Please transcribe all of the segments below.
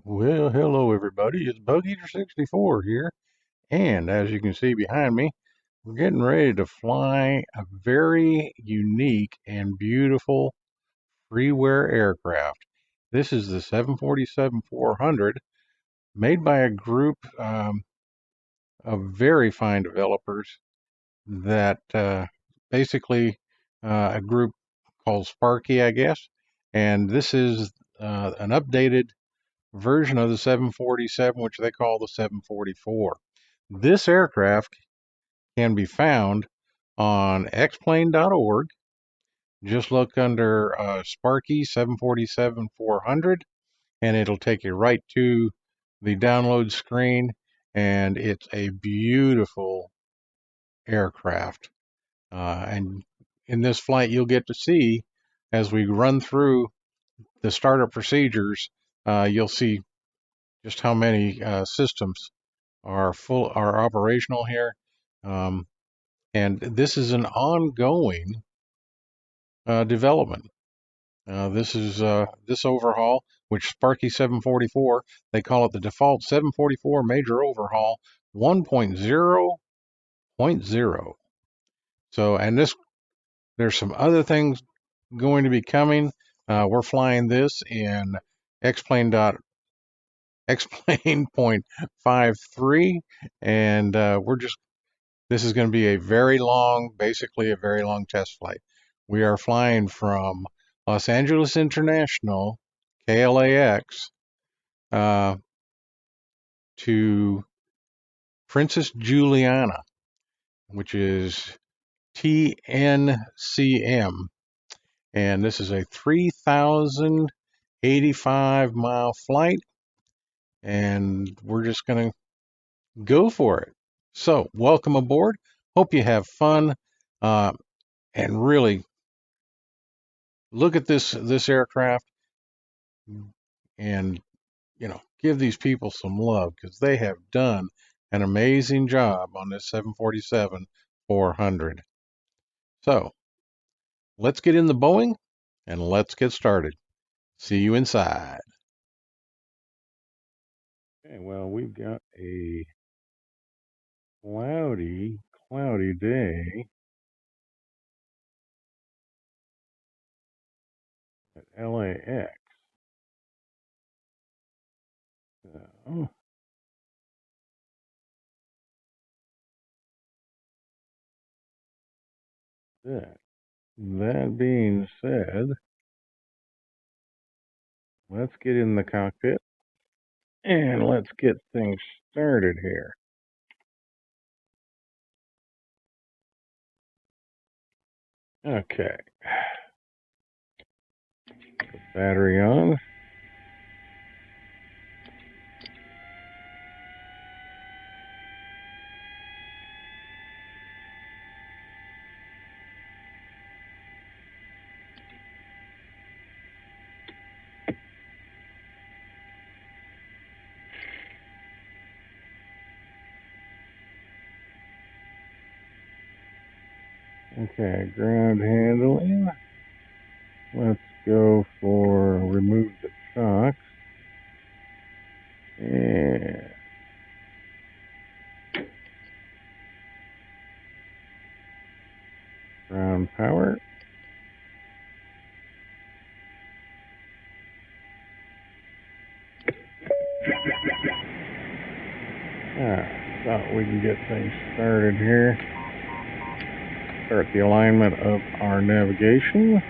Well, hello everybody. It's Bug Eater 64 here, and as you can see behind me, we're getting ready to fly a very unique and beautiful freeware aircraft. This is the 747-400, made by a group of very fine developers that basically a group called Sparky, I guess, and this is an updated version of the 747, which they call the 744. This aircraft can be found on xplane.org. Just look under Sparky 747 400, and it'll take you right to the download screen. And it's a beautiful aircraft. And in this flight, you'll get to see as we run through the startup procedures, you'll see just how many systems are operational here, um, and this is an ongoing development. This overhaul, which Sparky 744, they call it the default 744 major overhaul 1.0.0. So, and there's some other things going to be coming. We're flying this in X-Plane X-Plane.53, and this is going to be basically a very long test flight. We are flying from Los Angeles International, KLAX, to Princess Juliana, which is TNCM. And this is a 3,085-mile flight, and we're just going to go for it. So, welcome aboard. Hope you have fun, and really look at this aircraft, and give these people some love because they have done an amazing job on this 747-400. So, let's get in the Boeing and let's get started. See you inside. Okay, well, we've got a cloudy day at LAX. So, that being said, let's get in the cockpit and let's get things started here. Okay. Battery on. Okay, ground handling. Let's go for remove the shocks. And ground power. Thought we can get things started here. Start the alignment of our navigation.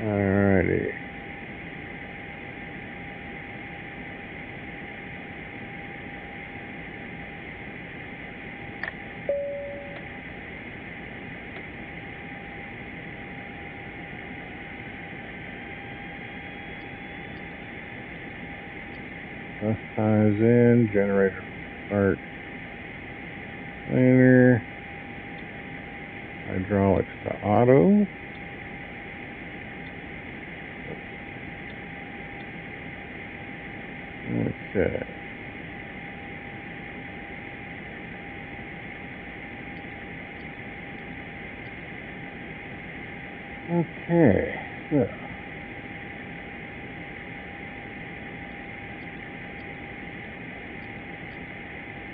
Alrighty. Bus ties in, generator start later, hydraulics to auto. Okay. Okay, so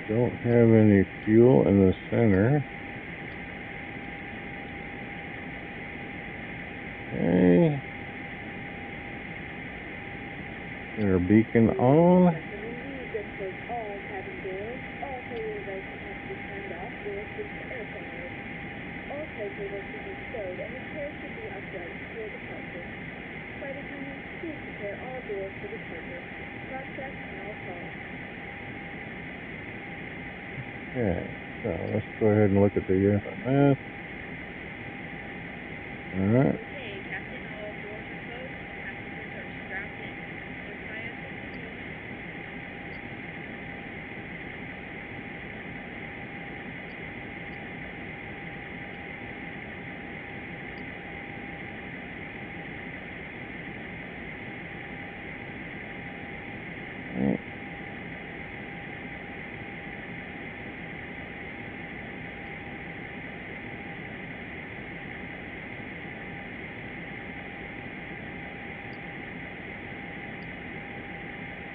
don't have any fuel in the center. Okay. Get our beacon on. Okay, so let's go ahead and look at the FMS. Alright.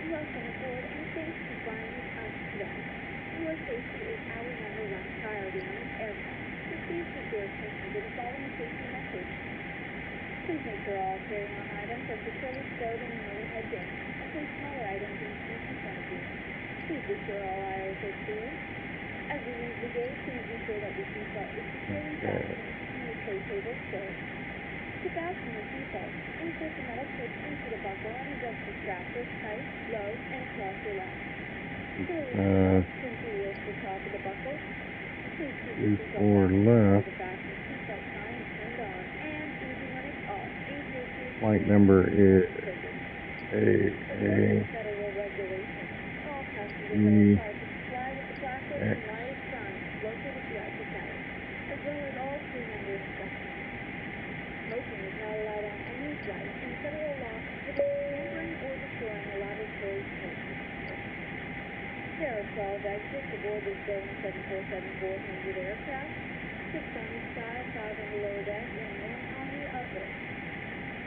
Welcome aboard and thanks for flying with us today. Your safety is our #1 priority on this aircraft, so please give your attention to the following safety message. Please make sure all carry-on items are securely stowed in an overhead bin, and place smaller items in the seat in front of you. Please be sure all aisles are clear. As we leave the gate, please be sure that your seatbelt is securely fastened and your tray table stowed. To fasten your seatbelt, insert the metal clip into the buckle and adjust the strap both tight, low, and across your lap. Simply lift the top of the buckle. Please keep the seatbelt fastened until the fasten seatbelt sign is turned on, and easy when it's off. Flight number is Federal regulation. All passengers are required to comply with the placard and lighted signs located throughout the tower, as well as all crew member instructions. Smoking is not allowed on any flight, and federal law prohibits tampering or destroying a laboratory smoke detector. There are 12 exits aboard this Boeing 747-400 aircraft, 6 on each side, 5 on the lower deck, and 1 on the upper.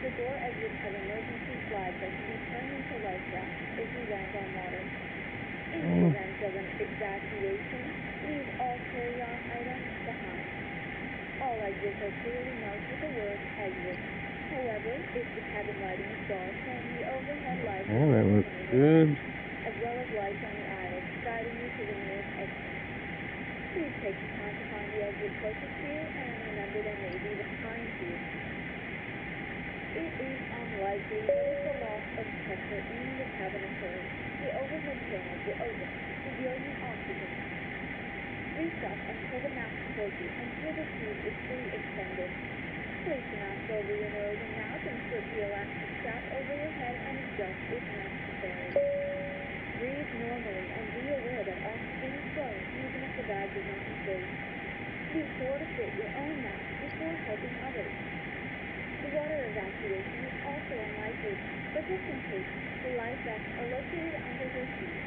The door exits have emergency flags that can be turned into life rafts if we land on water. In the event of an evacuation, leave all carry-on items behind. All exits are clearly marked with the word exit. However, if the cabin lighting is dark, then the overhead lights that looks good. as well as lights on the aisles, guiding you to the nearest exit. Please take the time to find the exit closest to you, and remember they may be behind you. It is unlikely that if the loss of pressure in the cabin occurs, the overhead panels will open, revealing an oxygen mask. Reach up and pull the mask towards you until the tube is fully extended. Place the mask over your nose and mouth and slip the elastic strap over your head and adjust if necessary. Breathe normally and be aware that oxygen is flowing even if the bag does not inflate. Be sure to fit your own mask before helping others. The water evacuation is also unlikely, but just in case, the life vests are located under your seat.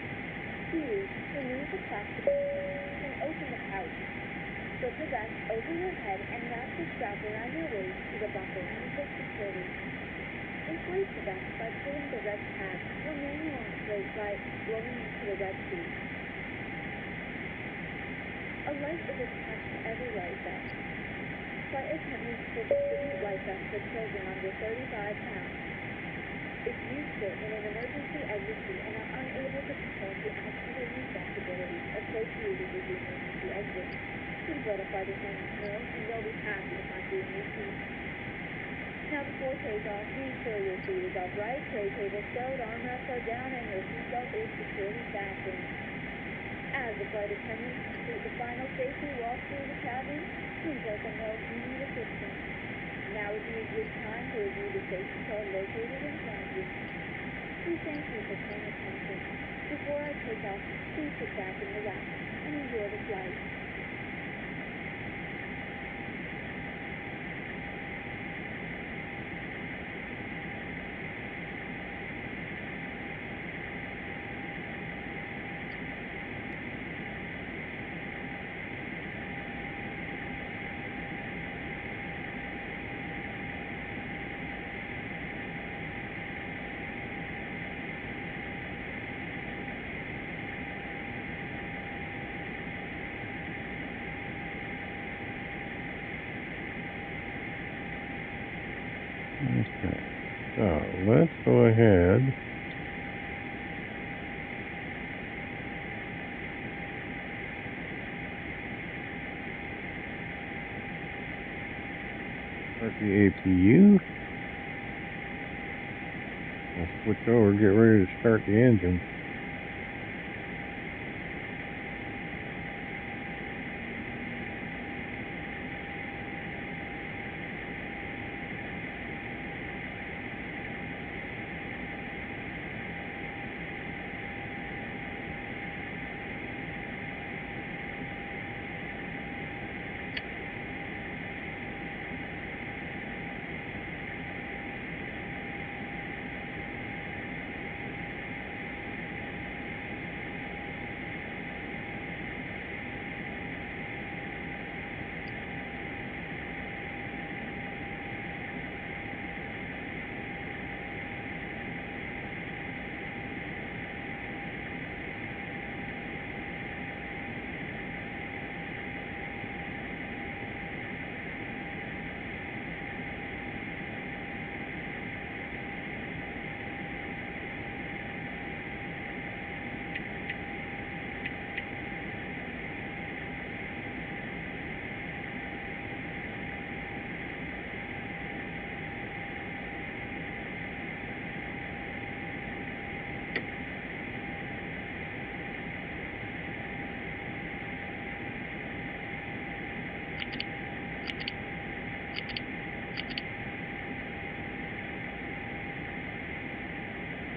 To use, remove the plastic and open the pouch. Slip the vest over your head and wrap the strap around your waist to the buckle and adjust securely. Inflate the vest by pulling the red tab or manual inflate by blowing into the red tube. A light is attached to every life vest. Flight attendants will distribute life vests for children under 35 pounds. If you sit in an emergency exit seat and are unable to perform the active responsibilities associated with the emergency exit, please let a flight attendant know and they'll be happy to find you a new seat. Now before takeoff, be sure your seat is upright, tray table stowed, armrests are down, and your seatbelt is securely fastened. As the flight attendants complete the final safety walk through the cabin, please let them know if you need assistance. Now would be a good time to review the safety card located in front of you. We thank you for paying attention. Before I take off, please sit back and relax and enjoy the flight. let's go ahead. Start the APU. I'll switch over, get ready to start the engine.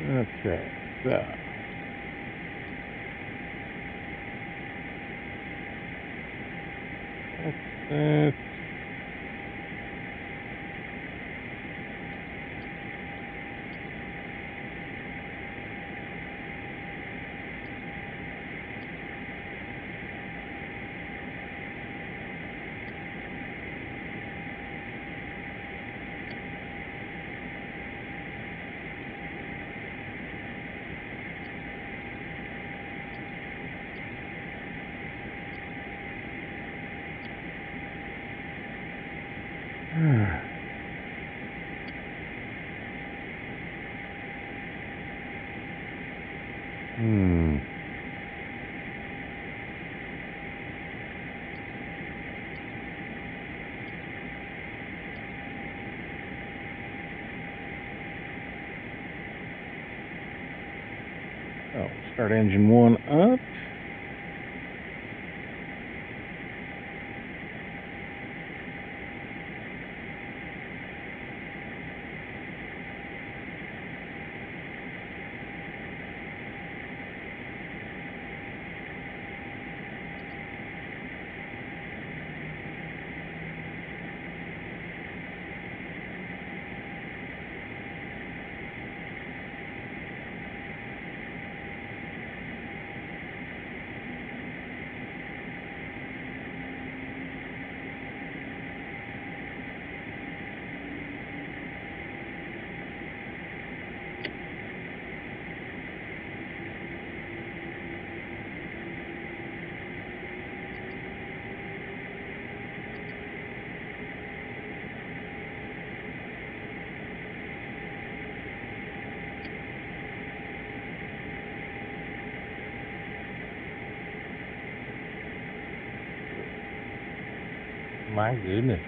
Okay, so that's that. Hmm. Oh, start engine 1 up. My goodness.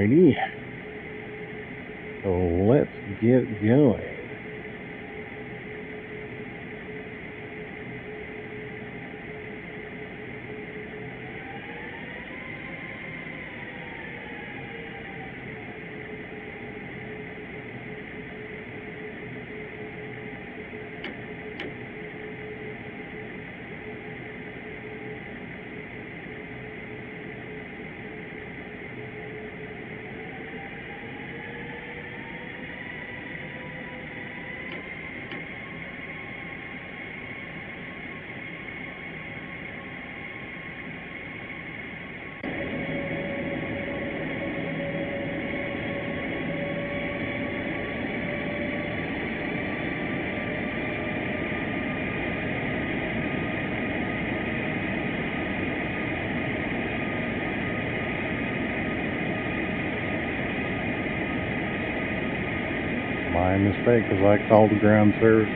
Alrighty. So let's get going. My mistake, because I called the ground service.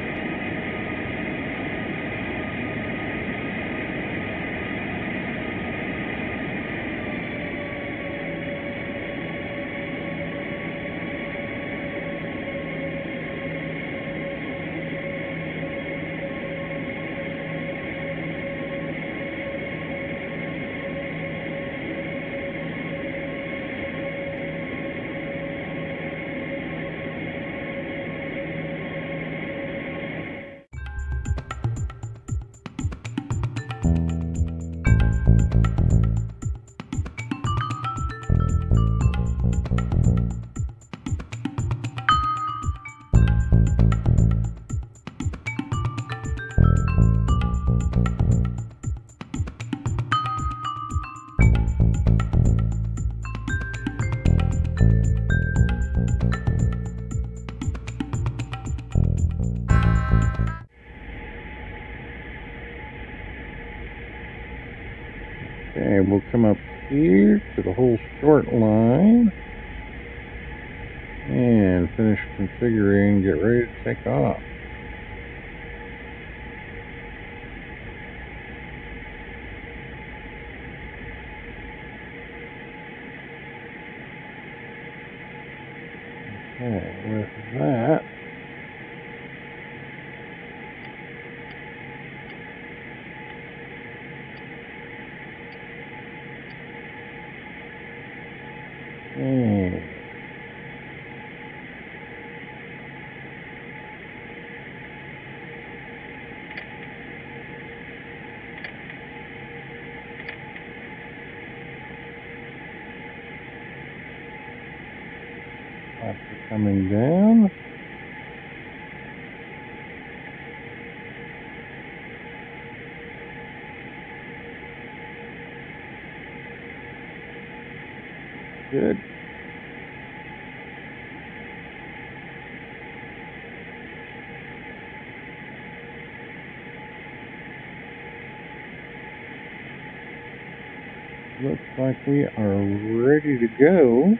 Okay, we'll come up here to the whole short line and finish configuring, get ready to take off. Okay, with that, okay. After coming down. Good. Looks like we are ready to go.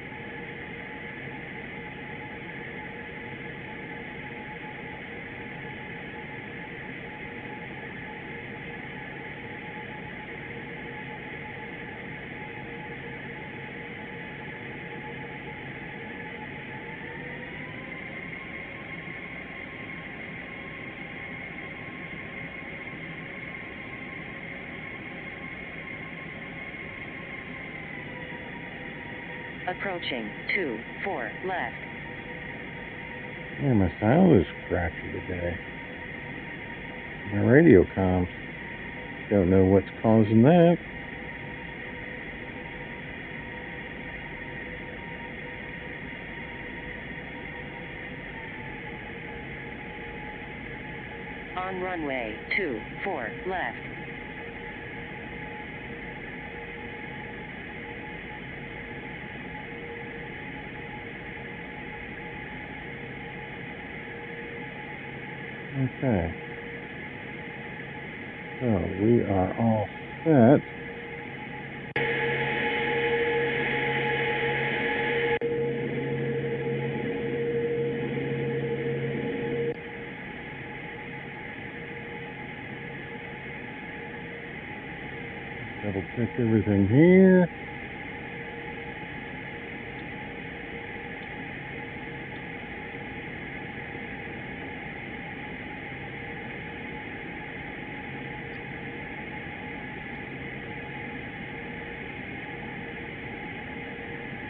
Approaching 2-4 left. Yeah, my sound is scratchy today. My radio comms. Don't know what's causing that. On runway 24 left. Okay. So we are all set. Double check everything here.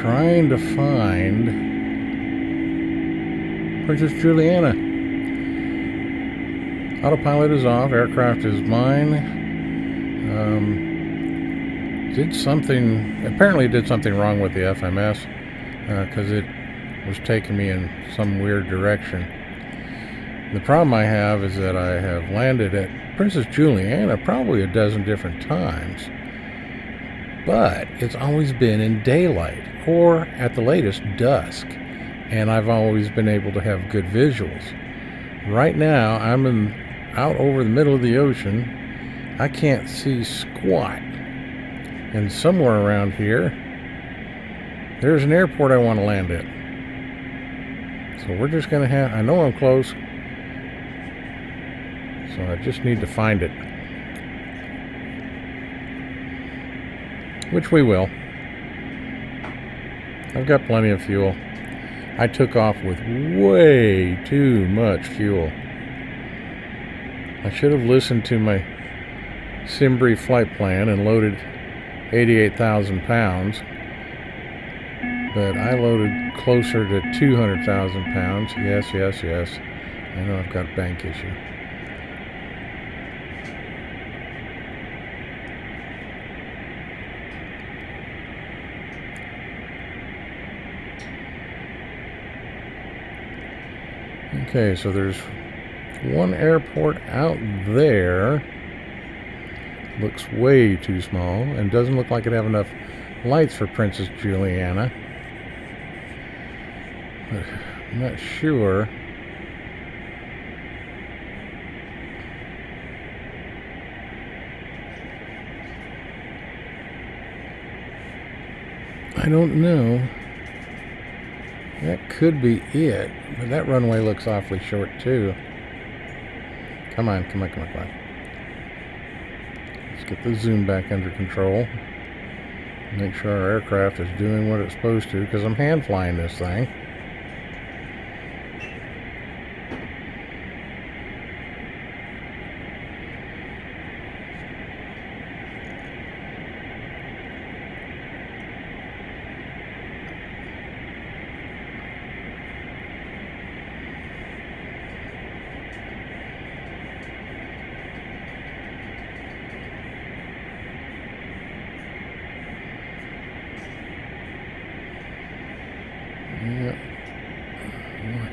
trying to find Princess Juliana. Autopilot is off. Aircraft is mine. Apparently did something wrong with the FMS because it was taking me in some weird direction. The problem I have is that I have landed at Princess Juliana probably a dozen different times, but it's always been in daylight or at the latest dusk, and I've always been able to have good visuals. Right now I'm out over the middle of the ocean. I can't see squat, and somewhere around here there's an airport I want to land at. So we're just gonna have, I know I'm close, so I just need to find it, which we will. I've got plenty of fuel. I took off with way too much fuel. I should have listened to my Simbri flight plan and loaded 88,000 pounds, but I loaded closer to 200,000 pounds. Yes. I know I've got a bank issue. Okay, so there's one airport out there. Looks way too small and doesn't look like it have enough lights for Princess Juliana. But I'm not sure. I don't know. That could be it, but that runway looks awfully short too. Come on. Let's get the zoom back under control. Make sure our aircraft is doing what it's supposed to, because I'm hand flying this thing.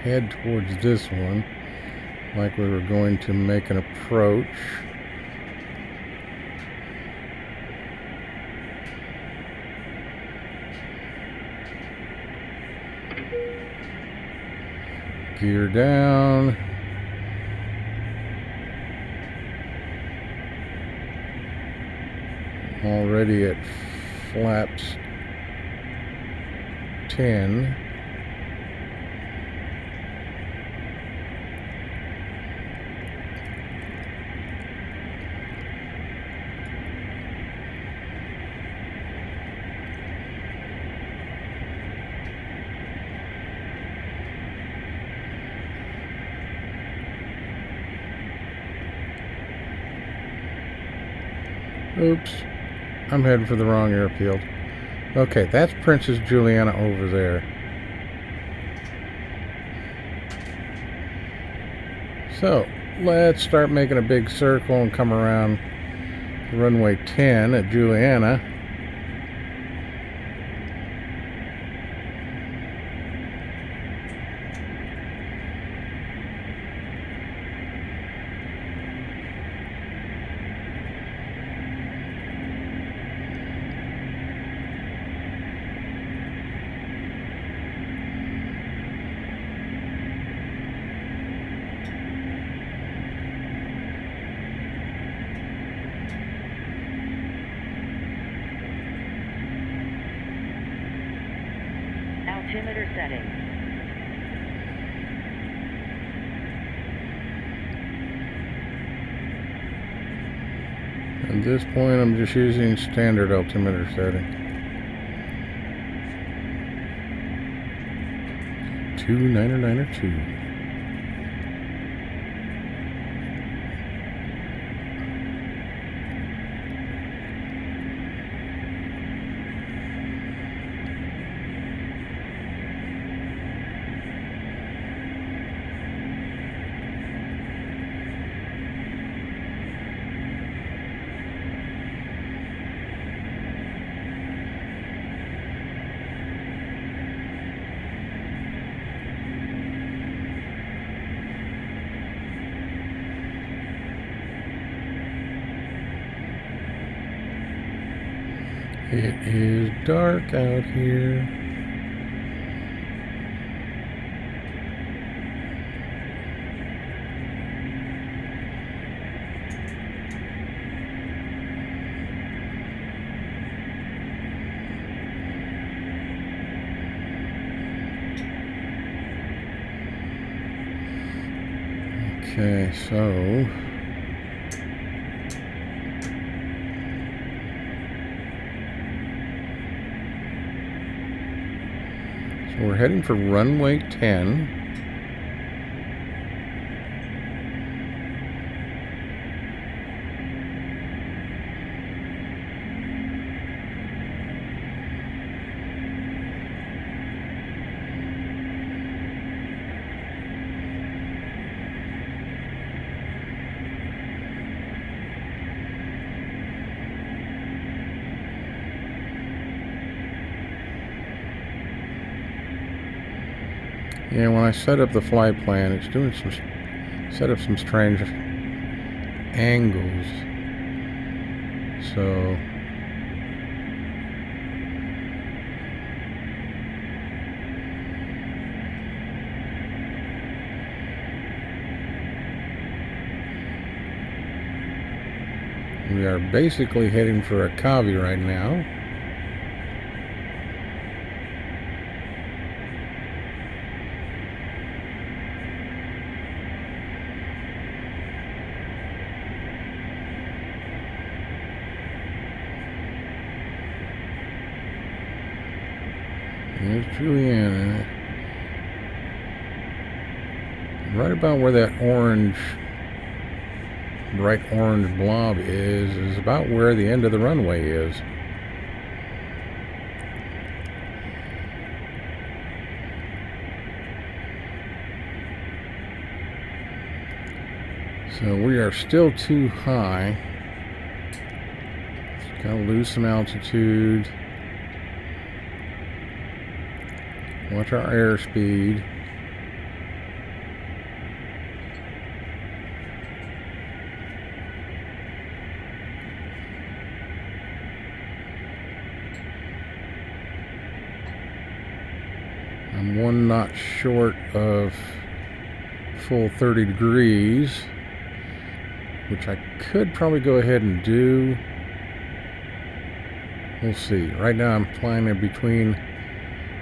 Head towards this one like we were going to make an approach. Gear down. Already at flaps 10. Oops, I'm heading for the wrong airfield. Okay, that's Princess Juliana over there. So, let's start making a big circle and come around runway 10 at Juliana. Altimeter setting. At this point, I'm just using standard altimeter setting. 2992. It is dark out here. Okay, so we're heading for runway 10. Yeah, when I set up the flight plan, it's doing set up some strange angles. So we are basically heading for a covey right now. There's Juliana. Right about where that bright orange blob is about where the end of the runway is. So we are still too high. Just gotta lose some altitude. Watch our airspeed. I'm 1 knot short of full 30 degrees, which I could probably go ahead and do. We'll see. Right now I'm climbing between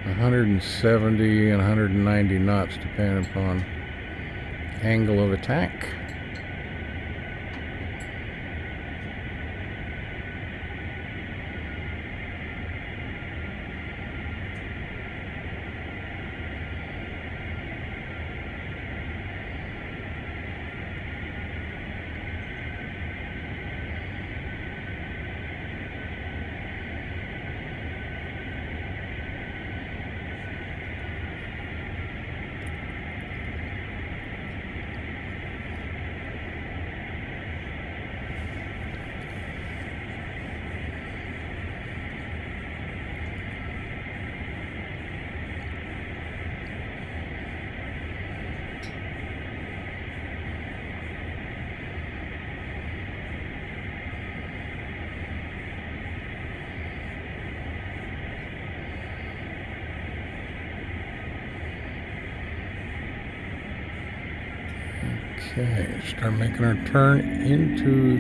170 and 190 knots depending upon angle of attack. Okay, start making our turn into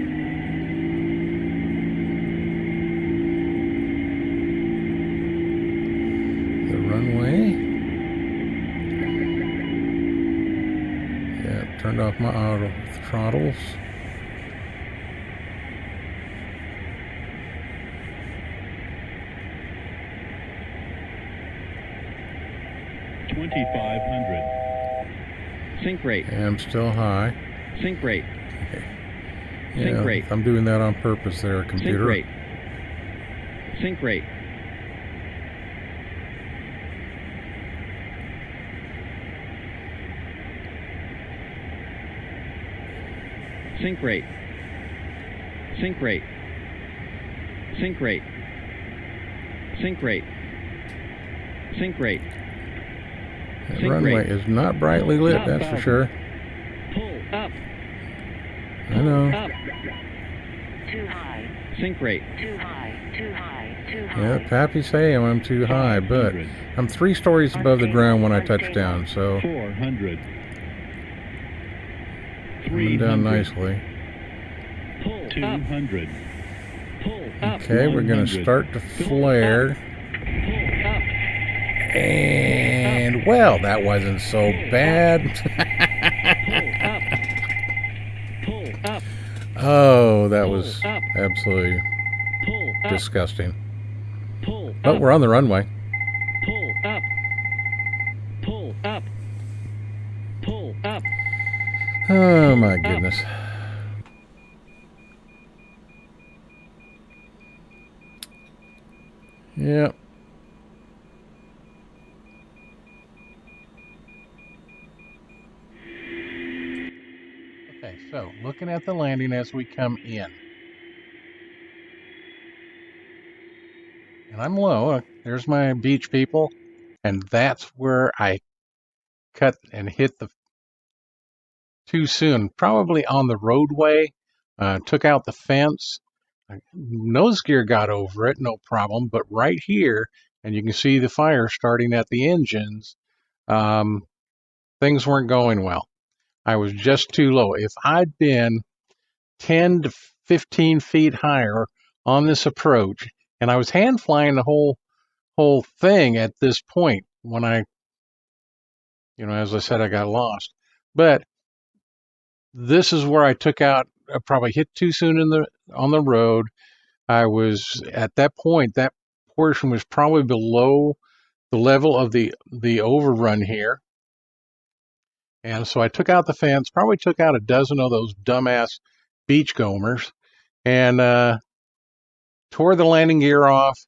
the runway. Yeah, turned off my auto throttles. Sync rate. Yeah, I'm still high. Sync rate. Okay. Sync Yeah, rate. I'm doing that on purpose there, computer. Sync rate. Sync rate. Sync rate. Sync rate. Sync rate. Sync rate. Sync rate. That Sync runway rate. is not brightly lit, Up, that's for Falcon. sure. Pull up. I know. Up. too high, Sink rate. too high, too high, too high. Yeah, Pappy say I'm too high, but 500. I'm 3 stories above the ground when I touch down, so 400. coming down 300. nicely. Pull up. 200. Pull up. Okay, we're going to 100. start to flare. Pull up. And, well, that wasn't so bad. Pull up. Pull up. Oh, that was Pull up. absolutely Pull up. disgusting. Pull But up. we're on the runway. Pull up. Pull up. Pull up. Oh, my goodness. Yep. Okay, so looking at the landing as we come in. And I'm low. There's my beach people. And that's where I cut and hit the too soon. Probably on the roadway. Took out the fence. Nose gear got over it, no problem. But right here, and you can see the fire starting at the engines, things weren't going well. I was just too low. If I'd been 10 to 15 feet higher on this approach, and I was hand flying the whole thing at this point when as I said, I got lost. But this is where I took out. I probably hit too soon on the road. I was at that point. That portion was probably below the level of the overrun here, and so I took out the fence. Probably took out a dozen of those dumbass beachgoers, and tore the landing gear off.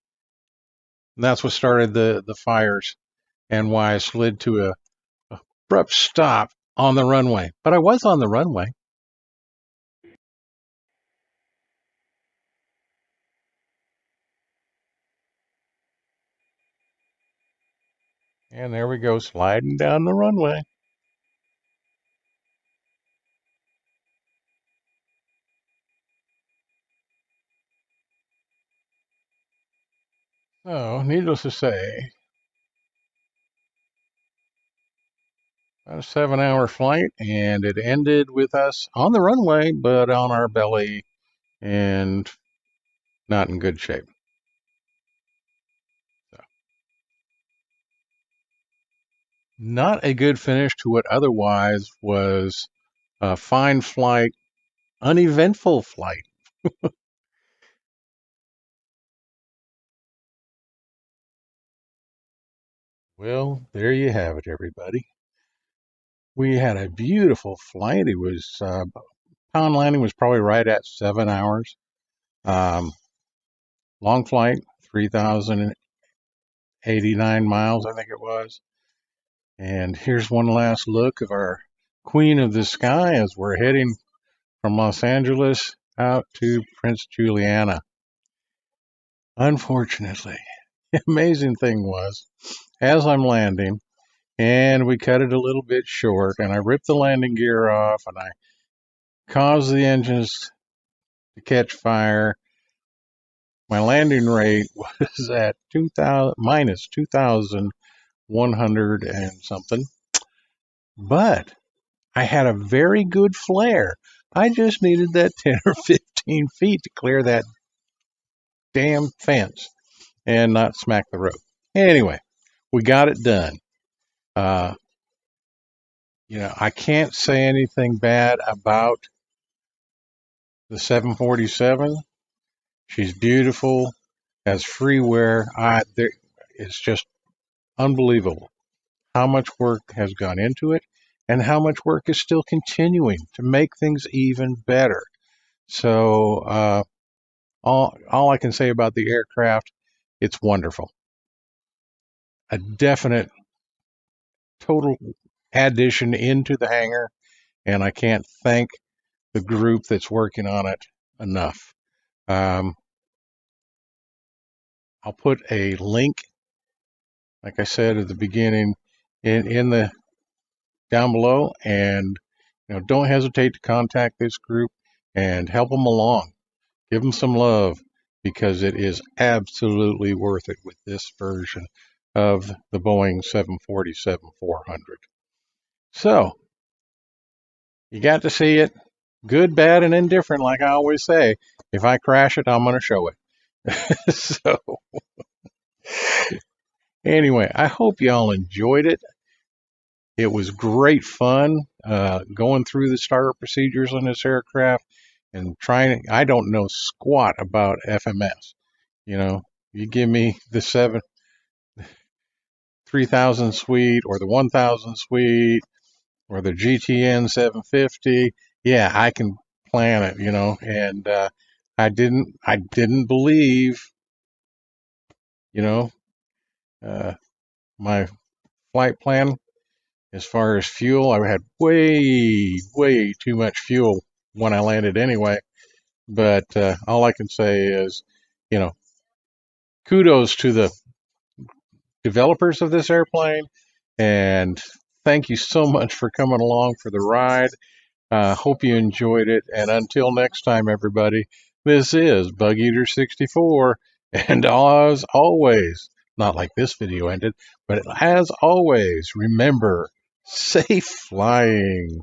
And that's what started the fires, and why I slid to a abrupt stop on the runway. But I was on the runway. And there we go, sliding down the runway. So, needless to say, about a 7-hour flight, and it ended with us on the runway, but on our belly and not in good shape. So, not a good finish to what otherwise was a fine flight, uneventful flight. Well, there you have it, everybody. We had a beautiful flight. It was pound landing was probably right at 7 hours. Long flight, 3,089 miles, I think it was. And here's one last look of our Queen of the Sky as we're heading from Los Angeles out to Prince Juliana. Unfortunately, the amazing thing was, as I'm landing, and we cut it a little bit short, and I ripped the landing gear off, and I caused the engines to catch fire. My landing rate was at 2,000 minus 2,100 and something, but I had a very good flare. I just needed that 10 or 15 feet to clear that damn fence and not smack the road. Anyway, we got it done. I can't say anything bad about the 747. She's beautiful, has freeware. It's just unbelievable how much work has gone into it and how much work is still continuing to make things even better. So all I can say about the aircraft, it's wonderful. A definite total addition into the hangar, and I can't thank the group that's working on it enough. I'll put a link, like I said at the beginning, in the down below, and don't hesitate to contact this group and help them along. Give them some love because it is absolutely worth it with this version of the Boeing 747-400. So, you got to see it. Good, bad, and indifferent, like I always say. If I crash it, I'm going to show it. So, anyway, I hope y'all enjoyed it. It was great fun going through the startup procedures on this aircraft and trying. I don't know squat about FMS. You give me the 3000 suite or the 1000 suite or the GTN 750. Yeah, I can plan it. And I didn't believe. You know, uh, my flight plan as far as fuel. I had way too much fuel when I landed anyway. But all I can say is, you know, kudos to the developers of this airplane, and thank you so much for coming along for the ride. Hope you enjoyed it, and until next time, everybody, this is Bug Eater 64, and as always, not like this video ended, but as always, remember, safe flying.